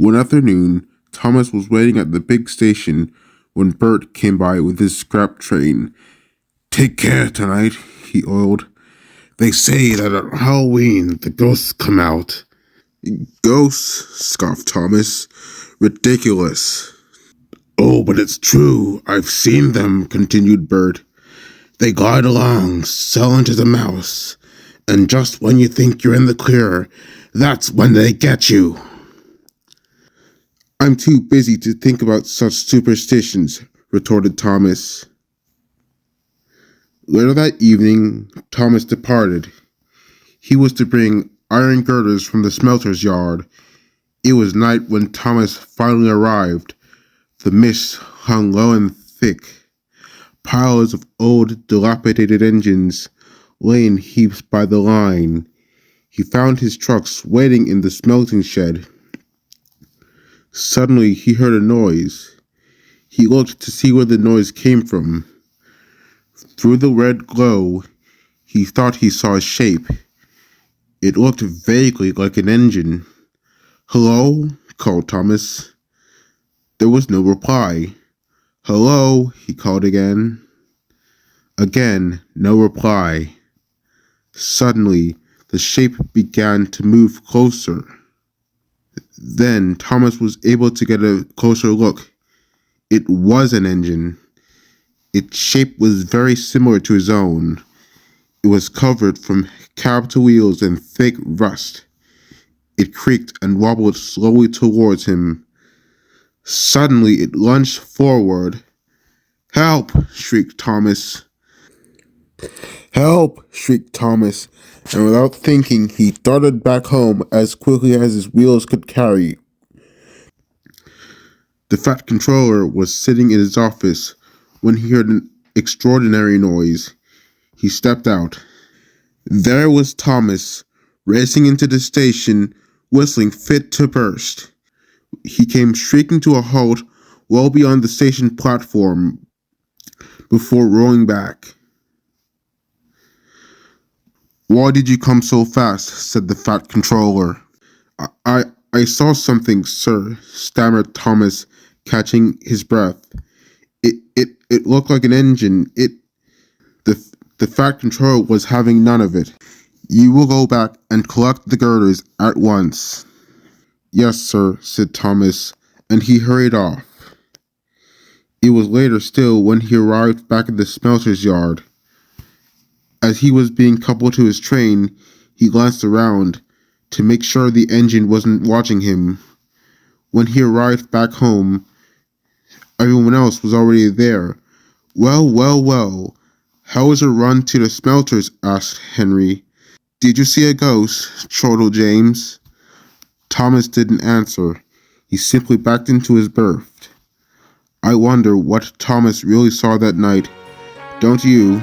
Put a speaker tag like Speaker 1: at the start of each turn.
Speaker 1: One afternoon, Thomas was waiting at the big station when Bert came by with his scrap train. "Take care tonight," he oiled. "They say that on Halloween the ghosts come out." "Ghosts?" scoffed Thomas. "Ridiculous." "Oh, but it's true. I've seen them," continued Bert. "They glide along, silent as a mouse, and just when you think you're in the clear, that's when they get you." "I'm too busy to think about such superstitions," retorted Thomas. Later that evening, Thomas departed. He was to bring iron girders from the Smelters Yard. It was night when Thomas finally arrived. The mist hung low and thick. Piles of old, dilapidated engines lay in heaps by the line. He found his trucks waiting in the smelting shed. Suddenly, he heard a noise. He looked to see where the noise came from. Through the red glow, he thought he saw a shape. It looked vaguely like an engine. "Hello?" called Thomas. There was no reply. "Hello?" he called again. Again, no reply. Suddenly, the shape began to move closer. Then Thomas was able to get a closer look. It was an engine. Its shape was very similar to his own. It was covered from cab to wheels in thick rust. It creaked and wobbled slowly towards him. Suddenly it lunged forward. "Help!" shrieked Thomas. "Help!" shrieked Thomas, and without thinking, he darted back home as quickly as his wheels could carry. The Fat Controller was sitting in his office when he heard an extraordinary noise. He stepped out. There was Thomas, racing into the station, whistling fit to burst. He came shrieking to a halt well beyond the station platform before rolling back. "Why did you come so fast?" said the Fat Controller. I saw something, sir," stammered Thomas, catching his breath. It looked like an engine. The Fat Controller was having none of it. "You will go back and collect the girders at once." "Yes, sir," said Thomas, and he hurried off. It was later still when he arrived back at the Smelters Yard. As he was being coupled to his train, he glanced around to make sure the engine wasn't watching him. When he arrived back home, everyone else was already there. "Well, well, well, how was your run to the smelters?" asked Henry. "Did you see a ghost?" chortled James. Thomas didn't answer. He simply backed into his berth. I wonder what Thomas really saw that night. Don't you?